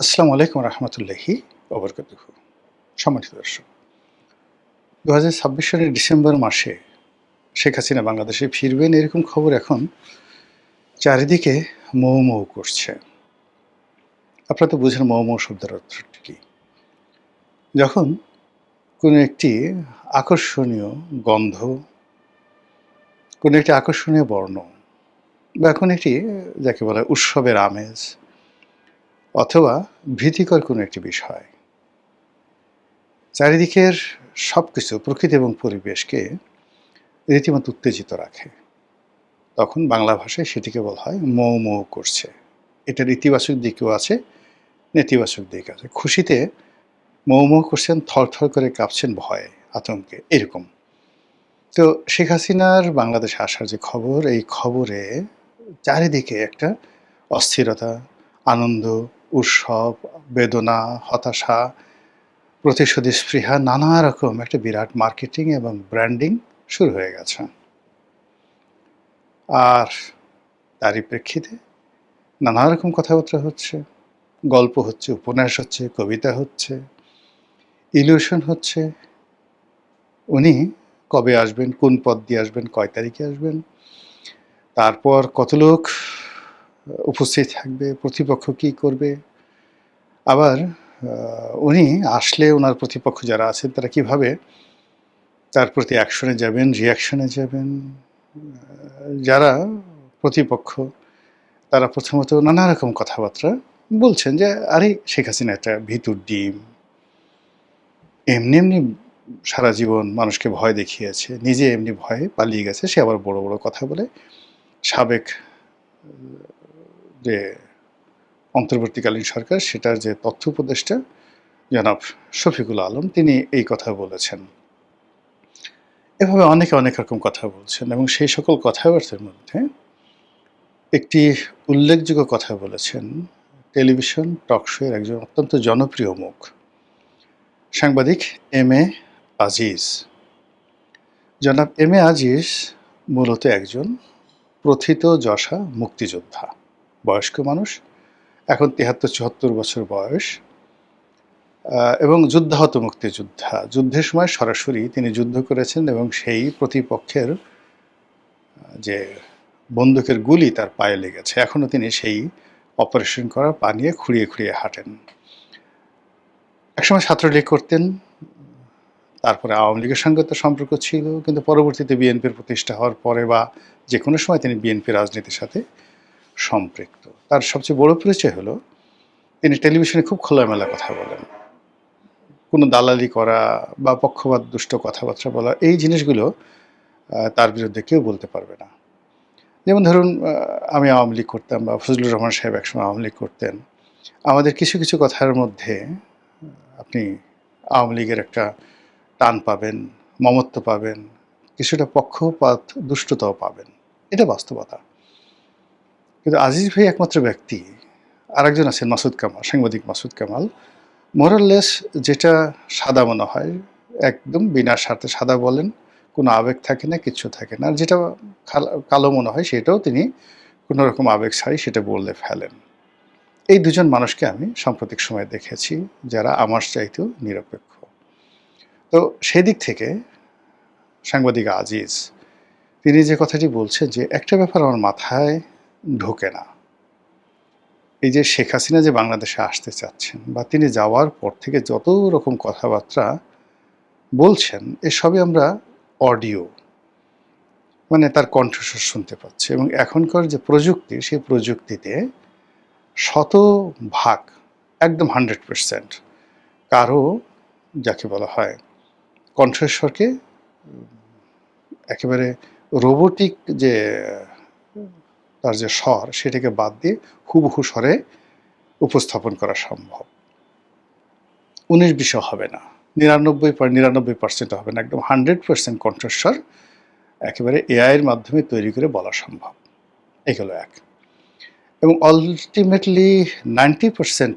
আসসালামু আলাইকুম রহমতুল্লাহি ওবরকাতুহু। সম্মানিত দর্শক, ২০২৬ সালের ডিসেম্বর মাসে শেখ হাসিনা বাংলাদেশে ফিরবেন এরকম খবর এখন চারিদিকে মৌ মৌ করছে। আপনারা তো বুঝেন মৌ মৌ শব্দের অর্থটি কি। যখন কোনো একটি আকর্ষণীয় গন্ধ, কোনো একটি আকর্ষণীয় বর্ণ বা কোনো একটি যাকে বলা হয় উৎসবের আমেজ অথবা ভীতিকর কোনো একটি বিষয় চারিদিকের সবকিছু প্রকৃতি এবং পরিবেশকে রীতিমতো উত্তেজিত রাখে, তখন বাংলা ভাষায় সেটিকে বলা হয় মৌ মৌ করছে। এটার ইতিবাচক দিকও আছে, নেতিবাচক দিক আছে। খুশিতে মৌ মৌ করছেন, থরথর করে কাঁপছেন ভয়ে, আতঙ্কে, এরকম। তো শেখ হাসিনার বাংলাদেশে আসার যে খবর, এই খবরে চারিদিকে একটা অস্থিরতা, আনন্দ, উৎসব, বেদনা, হতাশা, প্রতিশোধী স্পৃহা, নানা রকম একটা বিরাট মার্কেটিং এবং ব্র্যান্ডিং শুরু হয়ে গেছে। আর তারই প্রেক্ষিতে নানা রকম কথাবার্তা হচ্ছে, গল্প হচ্ছে, উপন্যাস হচ্ছে, কবিতা হচ্ছে, ইলিউশন হচ্ছে। উনি কবে আসবেন, কোন পথ দিয়ে আসবেন, কয় তারিখে আসবেন, তারপর কত লোক উপস্থিত থাকবে, প্রতিপক্ষ কী করবে, আবার উনি আসলে ওনার প্রতিপক্ষ যারা আছেন তারা কিভাবে তার প্রতি অ্যাকশনে যাবেন, রিঅ্যাকশনে যাবেন। যারা প্রতিপক্ষ তারা প্রথমত নানা রকম কথাবার্তা বলছেন যে, আরে শেখ হাসিনা একটা ভীতুর ডিম, এমনি এমনি সারা জীবন মানুষকে ভয় দেখিয়েছে, নিজে এমনি ভয়ে পালিয়ে গেছে, সে আবার বড় বড় কথা বলে। সাবেক যে অন্তর্বর্তীকালীন সরকার, সেটার যে তথ্য উপদেষ্টা জনাব শফিকুল আলম, তিনি এই কথা বলেছেন। এভাবে অনেকে অনেক রকম কথা বলছেন এবং সেই সকল কথাবার্তার মধ্যে একটি উল্লেখযোগ্য কথা বলেছেন টেলিভিশন টক শো এর একজন অত্যন্ত জনপ্রিয় মুখ, সাংবাদিক এম এ আজিজ। জনাব এম এ আজিজ মূলত একজন প্রথিতযশা মুক্তিযোদ্ধা, বয়স্ক মানুষ, এখন ৭৩-৭৪ বছর বয়স, এবং যুদ্ধাহত মুক্তিযোদ্ধা। যুদ্ধের সময় সরাসরি তিনি যুদ্ধ করেছেন এবং সেই প্রতিপক্ষের যে বন্দুকের গুলি তার পায়ে লেগেছে, এখনও তিনি সেই অপারেশন করা পা নিয়ে খুঁড়িয়ে খুঁড়িয়ে হাঁটেন। একসময় ছাত্রলীগ করতেন, তারপরে আওয়ামী লীগের সঙ্গে তো সম্পর্ক ছিল, কিন্তু পরবর্তীতে বিএনপির প্রতিষ্ঠা হওয়ার পরে বা যে কোনো সময় তিনি বিএনপি রাজনীতির সাথে সম্পৃক্ত। তার সবচেয়ে বড় পরিচয় হলো তিনি টেলিভিশনে খুব খোলামেলা কথা বলেন। কোনো দালালি করা বা পক্ষপাত দুষ্ট কথাবার্তা বলা, এই জিনিসগুলো তার বিরুদ্ধে কেউ বলতে পারবে না। যেমন ধরুন, আমি আওয়ামী লীগ করতাম বা ফজলুর রহমান সাহেব একসময় আওয়ামী লীগ করতেন, আমাদের কিছু কিছু কথার মধ্যে আপনি আওয়ামী লীগের একটা টান পাবেন, মমত্ব পাবেন, কিছুটা পক্ষপাত দুষ্টতাও পাবেন। এটা বাস্তবতা। কিন্তু আজিজ ভাই একমাত্র ব্যক্তি, আরেকজন আছেন মাসুদ কামাল, সাংবাদিক মাসুদ কামাল, মোরাললেস যেটা সাদা মনে হয় একদম বিনা স্বার্থে সাদা বলেন, কোনো আবেগ থাকে না, কিচ্ছু থাকে না। আর যেটা কালো মনে হয় সেটাও তিনি কোনো রকম আবেগ ছাড়াই সেটা বললে ফেলেন। এই দুজন মানুষকে আমি সাম্প্রতিক সময়ে দেখেছি যারা আমার চাইতেও নিরপেক্ষ। তো সেদিক থেকে সাংবাদিক আজিজ তিনি যে কথাটি বলছেন, যে একটা ব্যাপার আমার মাথায় ঢোকে না, এই যে শেখ হাসিনা যে বাংলাদেশে আসতে চাচ্ছেন বা তিনি যাওয়ার পর থেকে যত রকম কথাবার্তা বলছেন, এসবই আমরা অডিও মানে তার কণ্ঠস্বর শুনতে পাচ্ছি, এবং এখনকার যে প্রযুক্তি, সেই প্রযুক্তিতে শতভাগ একদম 100% কারো যাকে বলা হয় কণ্ঠস্বরকে একেবারে রোবোটিক যে তার যে স্বর, সেটাকে বাদ দিয়ে হুবহু স্বরে উপস্থাপন করা সম্ভব। ১৯-২০ হবে না, ৯৯.৯৯% হবে না, একদম 100% কণ্ঠস্বর একেবারে এআইয়ের মাধ্যমে তৈরি করে বলা সম্ভব। এগুলো এক। এবং আলটিমেটলি 90%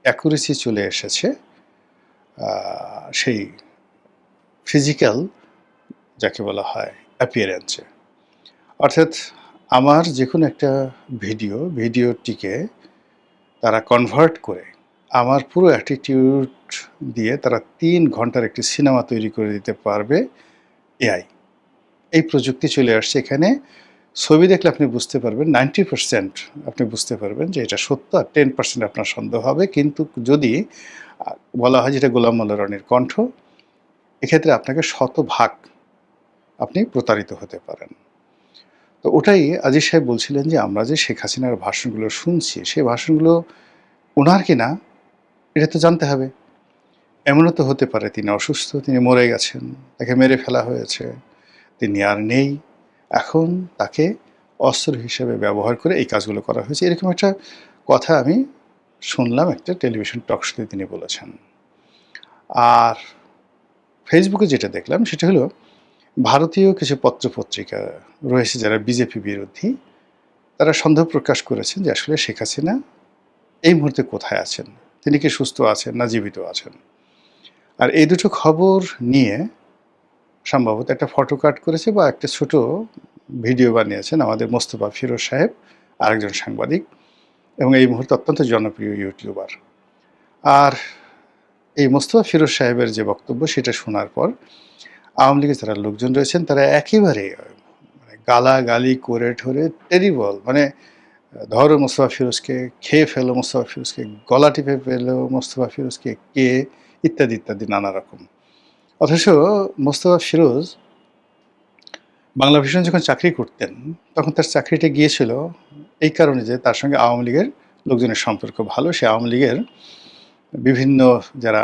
অ্যাকুরেসি চলে এসেছে সেই ফিজিক্যাল যাকে বলা হয় অ্যাপিয়ারেন্সে। অর্থাৎ আমার যে কোনো একটা ভিডিওটিকে তারা কনভার্ট করে আমার পুরো অ্যাটিটিউড দিয়ে তারা ৩ ঘন্টার একটি সিনেমা তৈরি করে দিতে পারবে এআই। এই প্রযুক্তি চলে আসছে এখানে। ছবি দেখলে আপনি বুঝতে পারবেন 90% আপনি বুঝতে পারবেন যে এটা সত্য, আর 10% আপনার সন্দেহ হবে। কিন্তু যদি আ বলা হয় যে এটা গোলাম মোল্লা রনির কণ্ঠ, এক্ষেত্রে আপনাকে শতভাগ আপনি প্রতারিত হতে পারেন। তো ওটাই আজিজ সাহেব বলছিলেন যে আমরা যে শেখ হাসিনার ভাষণগুলো শুনছি, সেই ভাষণগুলো উনার কিনা এটা তো জানতে হবে। এমনও তো হতে পারে তিনি অসুস্থ, তিনি মরে গেছেন, তাকে মেরে ফেলা হয়েছে, তিনি আর নেই। এখন তাকে অস্ত্র হিসেবে ব্যবহার করে এই কাজগুলো করা হয়েছে। এরকম একটা কথা আমি শুনলাম একটা টেলিভিশন টক শোতে তিনি বলেছেন। আর ফেসবুকে যেটা দেখলাম সেটা হলো ভারতীয় কিছু পত্র-পত্রিকা রয়েছে যারা বিজেপি বিরোধী, তারা সন্দেহ প্রকাশ করেছেন যে আসলে শেখ হাসিনা এই মুহূর্তে কোথায় আছেন? তিনি কি সুস্থ আছেন না জীবিত আছেন? আর এই দুটো খবর নিয়ে সম্ভবত একটা ফটো কাট করেছে বা একটা ছোট ভিডিও বানিয়েছেন আমাদের মোস্তফা ফিরোজ সাহেব, আরেকজন সাংবাদিক, এবং এই মুহূর্তে অত্যন্ত জনপ্রিয় ইউটিউবার। আর এই মোস্তফা ফিরোজ সাহেবের যে বক্তব্য সেটা শোনার পর আওয়ামী লীগের যারা লোকজন রয়েছেন তারা একেবারে মানে গালাগালি করে ঠোরে টেরিবল, মানে ধরো মোস্তফা ফিরোজকে, খেয়ে ফেলো মোস্তফা ফিরোজকে, গলা টিপে ফেলো মোস্তফা ফিরোজকে, কে, ইত্যাদি ইত্যাদি নানা রকম। অথচ মোস্তফা ফিরোজ বাংলা ভিশন যখন চাকরি করতেন তখন তার চাকরিটা গিয়েছিল এই কারণে যে তার সঙ্গে আওয়ামী লীগের লোকজনের সম্পর্ক ভালো। সে আওয়ামী লীগের বিভিন্ন যারা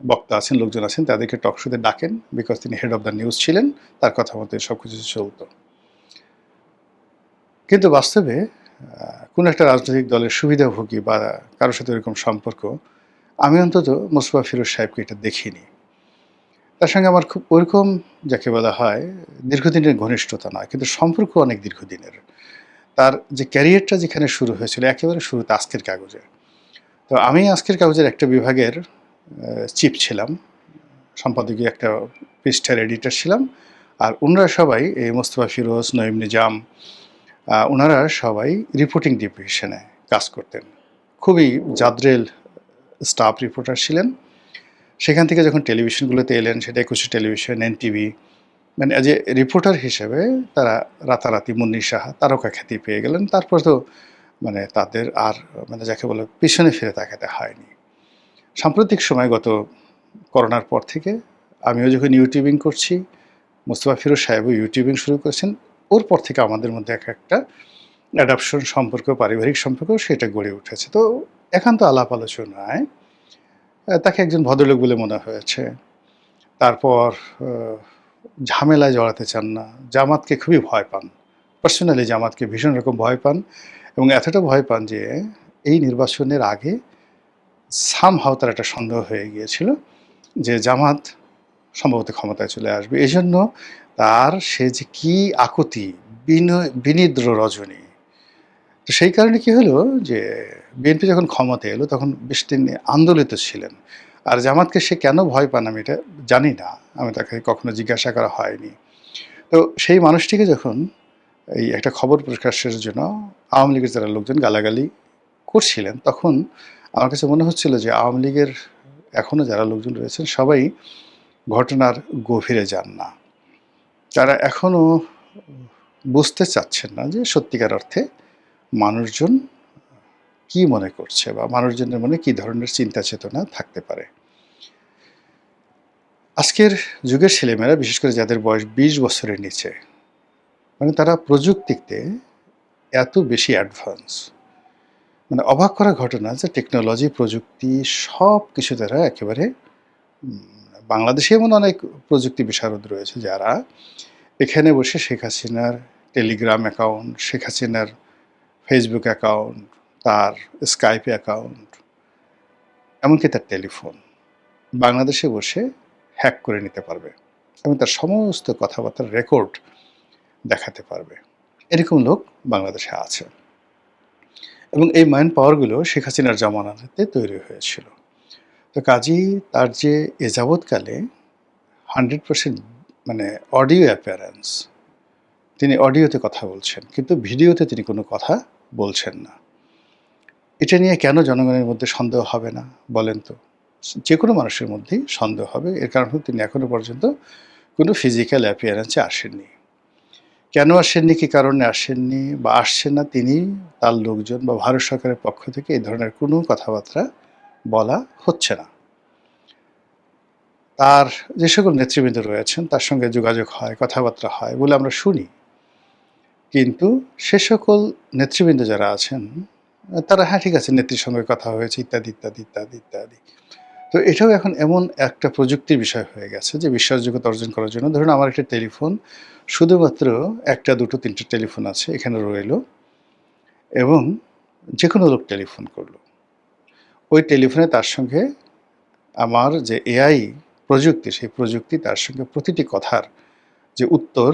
বক্তা আছেন, লোকজন আছেন, তাদেরকে টক শোতে ডাকেন, বিকজ তিনি হেড অফ দ্য নিউজ ছিলেন, তার কথা মতো সব কিছু চলত। কিন্তু বাস্তবে কোনো একটা রাজনৈতিক দলের সুবিধাভোগী বা কারোর সাথে ওরকম সম্পর্ক আমি অন্তত মোস্তফা ফিরোজ সাহেবকে এটা দেখিনি। তার সঙ্গে আমার খুব ওরকম যাকে বলা হয় দীর্ঘদিনের ঘনিষ্ঠতা নয়, কিন্তু সম্পর্ক অনেক দীর্ঘদিনের। তার যে ক্যারিয়ারটা যেখানে শুরু হয়েছিল একেবারে শুরুতে আজকের কাগজে। তো আমি আজকের কাগজের একটা বিভাগের চিফ ছিলাম, সম্পাদকীয় একটা পৃষ্ঠার এডিটর ছিলাম। আর ওনারা সবাই এই মোস্তফা ফিরোজ, নঈম নিজাম, ওনারা সবাই রিপোর্টিং ডিভিশনে কাজ করতেন। খুবই জাদ্রেল স্টাফ রিপোর্টার ছিলেন। সেখান থেকে যখন টেলিভিশনগুলোতে এলেন, সেটা একুশে টেলিভিশন, এনটিভি, মানে অ্যাজ এ রিপোর্টার হিসেবে তারা রাতারাতি মুন্নি সাহা তারকা খ্যাতি পেয়ে গেলেন। তারপর তো মানে তাদের আর মানে যাকে বলে পিছনে ফিরে তাকাতে হয়নি। সাম্প্রতিক সময় গত করোনার পর থেকে আমিও যখন ইউটিউবিং করছি, মোস্তফা ফিরোজ সাহেবও ইউটিউবিং শুরু করেছেন, ওর পর থেকে আমাদের মধ্যে একটা অ্যাডাপশন সম্পর্ক, পারিবারিক সম্পর্ক সেটা গড়ে উঠেছে। তো একান্ত আলাপ আলোচনায় তাকে একজন ভদ্রলোক বলে মনে হয়েছে। তারপর ঝামেলায় জড়াতে চান না, জামাতকে খুবই ভয় পান, পার্সোনালি জামাতকে ভীষণ রকম ভয় পান, এবং এতটা ভয় পান যে এই নির্বাচনের আগে সামহাও তার একটা সন্দেহ হয়ে গিয়েছিল যে জামাত সম্ভবত ক্ষমতায় চলে আসবে। এই জন্য তার সে যে কী আকুতি, বিনিদ্র রজনী। তো সেই কারণে কি হলো যে বিএনপি যখন ক্ষমতায় এলো তখন বেশ তিনি আন্দোলিত ছিলেন। আর জামাতকে সে কেন ভয় পান আমি এটা জানি না, আমি তাকে কখনো জিজ্ঞাসা করা হয়নি। তো সেই মানুষটিকে যখন এই একটা খবর প্রকাশের জন্য আওয়ামী লীগের যারা লোকজন গালাগালি করছিলেন, তখন আমার কাছে মনে হচ্ছিল যে আওয়ামী লীগের এখনও যারা লোকজন রয়েছেন সবাই ঘটনার গভীরে যান না। তারা এখনও বুঝতে চাচ্ছেন না যে সত্যিকার অর্থে মানুষজন কি মনে করছে বা মানুষজনের মনে কী ধরনের চিন্তা চেতনা থাকতে পারে। আজকের যুগের ছেলেমেয়েরা, বিশেষ করে যাদের বয়স 20 বছরের নিচে, মানে তারা প্রযুক্তিতে এত বেশি অ্যাডভান্স, মানে অবাক করা ঘটনা যে টেকনোলজি, প্রযুক্তি সব কিছু তারা একেবারে বাংলাদেশে এমন অনেক প্রযুক্তি বিশারদ রয়েছে যারা এখানে বসে শেখ হাসিনার টেলিগ্রাম অ্যাকাউন্ট, শেখ হাসিনার ফেসবুক অ্যাকাউন্ট, তার স্কাইপ অ্যাকাউন্ট, এমনকি তার টেলিফোন বাংলাদেশে বসে হ্যাক করে নিতে পারবে এবং তার সমস্ত কথাবার্তার রেকর্ড দেখাতে পারবে। এরকম লোক বাংলাদেশে আছে এবং এই ম্যান পাওয়ারগুলো শেখ হাসিনার জামানাতে তৈরি হয়েছিল। তো কাজেই তার যে এ যাবৎকালে 100% মানে অডিও অ্যাপিয়ারেন্স, তিনি অডিওতে কথা বলছেন কিন্তু ভিডিওতে তিনি কোনো কথা বলছেন না। এটা নিয়ে কেন জনগণের মধ্যে সন্দেহ হবে না বলেন তো? যে কোনো মানুষের মধ্যেই সন্দেহ হবে। এর কারণ হলো তিনি এখনো পর্যন্ত কোনো ফিজিক্যাল অ্যাপিয়ারেন্সে আসেননি। কেন আসেননি, কী কারণে আসেননি বা আসছেন না, তিনি, তার লোকজন বা ভারত সরকারের পক্ষ থেকে এই ধরনের কোনো কথাবার্তা বলা হচ্ছে না। তার যে সকল নেতৃবৃন্দ রয়েছেন তার সঙ্গে যোগাযোগ হয়, কথাবার্তা হয় বলে আমরা শুনি। কিন্তু সে সকল নেতৃবৃন্দ যারা আছেন তারা হ্যাঁ ঠিক আছে নেত্রীর সঙ্গে কথা হয়েছে ইত্যাদি, ইত্যাদি, ইত্যাদি, ইত্যাদি। তো এটাও এখন এমন একটা প্রযুক্তির বিষয় হয়ে গেছে যে বিশ্বাসযোগ্যতা অর্জন করার জন্য ধরুন আমার একটা টেলিফোন শুধুমাত্র ১টা, ২টো, ৩টে টেলিফোন আছে এখানে রইল এবং যেকোনো লোক টেলিফোন করল। ওই টেলিফোনে তার সঙ্গে আমার যে এআই প্রযুক্তি, সেই প্রযুক্তি তার সঙ্গে প্রতিটি কথার যে উত্তর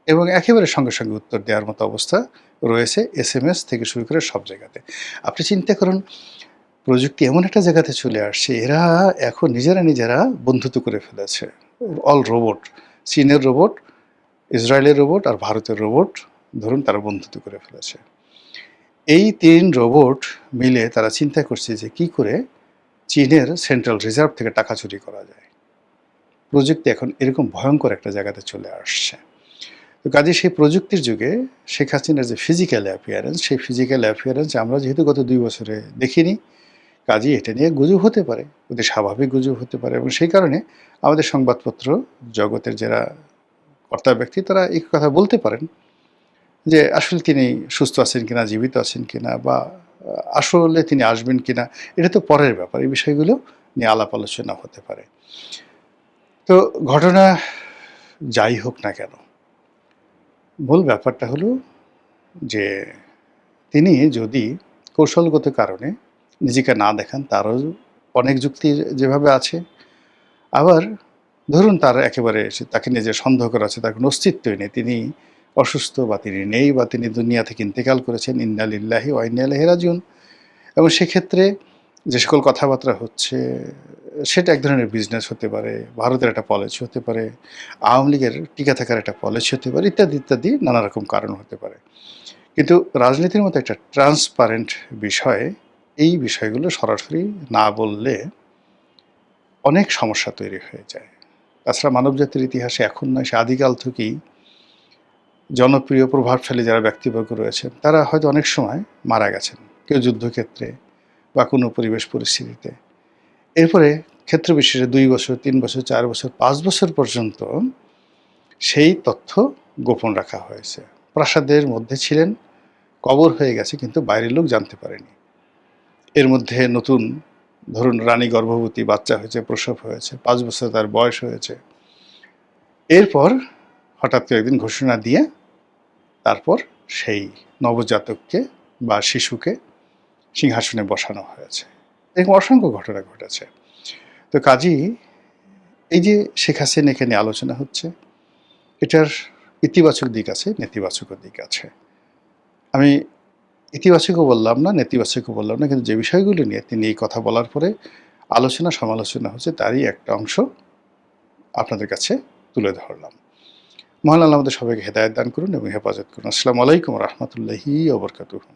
এবং একেবারে সঙ্গে, সঙ্গে উত্তর দেওয়ার মতো অবস্থা রয়েছে এসএমএস থেকে শুরু করে সব জায়গাতে। আপনি চিন্তা করুন প্রযুক্তি এমন একটা জায়গাতে চলে আসছে, এরা এখন নিজেরা বন্ধুত্ব করে ফেলেছে। অল রোবট, চীনের রোবট, ইসরায়েলের রোবট আর ভারতের রোবট ধরুন তারা বন্ধুত্ব করে ফেলেছে। এই ৩ রোবট মিলে তারা চিন্তা করছে যে কী করে চীনের সেন্ট্রাল রিজার্ভ থেকে টাকা চুরি করা যায়। প্রযুক্তি এখন এরকম ভয়ঙ্কর একটা জায়গাতে চলে আসছে। তো কাজেই সেই প্রযুক্তির যুগে শেখ হাসিনার যে ফিজিক্যাল অ্যাপিয়ারেন্স, সেই ফিজিক্যাল অ্যাপিয়ারেন্স আমরা যেহেতু গত ২ বছরে দেখিনি, কাজেই এটা নিয়ে গুজব হতে পারে, অতি স্বাভাবিক গুজব হতে পারে এবং সেই কারণে আমাদের সংবাদপত্র জগতের যারা কর্তা ব্যক্তি তারা এই কথা বলতে পারেন যে আসলে তিনি সুস্থ আছেন কিনা, জীবিত আছেন কিনা বা আসলে তিনি আসবেন কিনা, এটা তো পরের ব্যাপার। এই বিষয়গুলো নিয়ে আলাপ আলোচনা হতে পারে। তো ঘটনা যাই হোক না কেন, মূল ব্যাপারটা হলো যে তিনি যদি কৌশলগত কারণে নিজেকে না দেখান, তারও অনেক যুক্তি যেভাবে আছে। আবার ধরুন তার একেবারে তাকে নিয়ে যে সন্দেহ করা আছে, তার কোনো অস্তিত্বই নেই, তিনি অসুস্থ বা তিনি নেই বা তিনি দুনিয়া থেকে ইন্তেকাল করেছেন, ইন্না লিল্লাহি ওয়া ইন্না ইলাইহি রাজিউন। এবং সেক্ষেত্রে যে সকল কথাবার্তা হচ্ছে সেটা এক ধরনের বিজনেস হতে পারে, ভারতের একটা পলিসি হতে পারে, আওয়ামী লীগের টিকে থাকার একটা পলিসি হতে পারে, ইত্যাদি, ইত্যাদি নানা রকম কারণ হতে পারে। কিন্তু রাজনীতির মতো একটা ট্রান্সপারেন্ট বিষয়ে এই বিষয়গুলো সরাসরি না বললে অনেক সমস্যা তৈরি হয়ে যায়। তাছাড়া মানবজাতির ইতিহাসে এখন নয়, সে আদিকাল থেকেই জনপ্রিয় প্রভাবশালী যারা ব্যক্তিবর্গ রয়েছেন তারা হয়তো অনেক সময় মারা গেছেন, কেউ যুদ্ধক্ষেত্রে বা কোনো পরিবেশ পরিস্থিতিতে। এরপরে ক্ষেত্র বিশেষে ২ বছর, ৩ বছর, ৪ বছর, ৫ বছর পর্যন্ত সেই তথ্য গোপন রাখা হয়েছে। প্রাসাদের মধ্যে ছিলেন, কবর হয়ে গেছে কিন্তু বাইরের লোক জানতে পারেনি। এর মধ্যে নতুন ধরুন রানী গর্ভবতী, বাচ্চা হয়েছে, প্রসব হয়েছে, ৫ বছর তার বয়স হয়েছে। এরপর হঠাৎ করে একদিন ঘোষণা দিয়ে তারপর সেই নবজাতককে বা শিশুকে সিংহাসনে বসানো হয়েছে। এরকম অসংখ্য ঘটনা ঘটেছে। তো কাজেই এই যে শেখ হাসিনাকে নিয়ে আলোচনা হচ্ছে, এটার ইতিবাচক দিক আছে, নেতিবাচকও দিক আছে। আমি ইতিবাচকও বললাম না, নেতিবাচকও বললাম না, কিন্তু যে বিষয়গুলো নিয়ে তিনি এই কথা বলার পরে আলোচনা সমালোচনা হচ্ছে তারই একটা অংশ আপনাদের কাছে তুলে ধরলাম। মহান আল্লাহ আমাদের সবাইকে হেদায়েত দান করুন এবং হেফাজত করুন। আসসালামু আলাইকুম ওয়া রাহমাতুল্লাহি ওয়া বারাকাতুহু।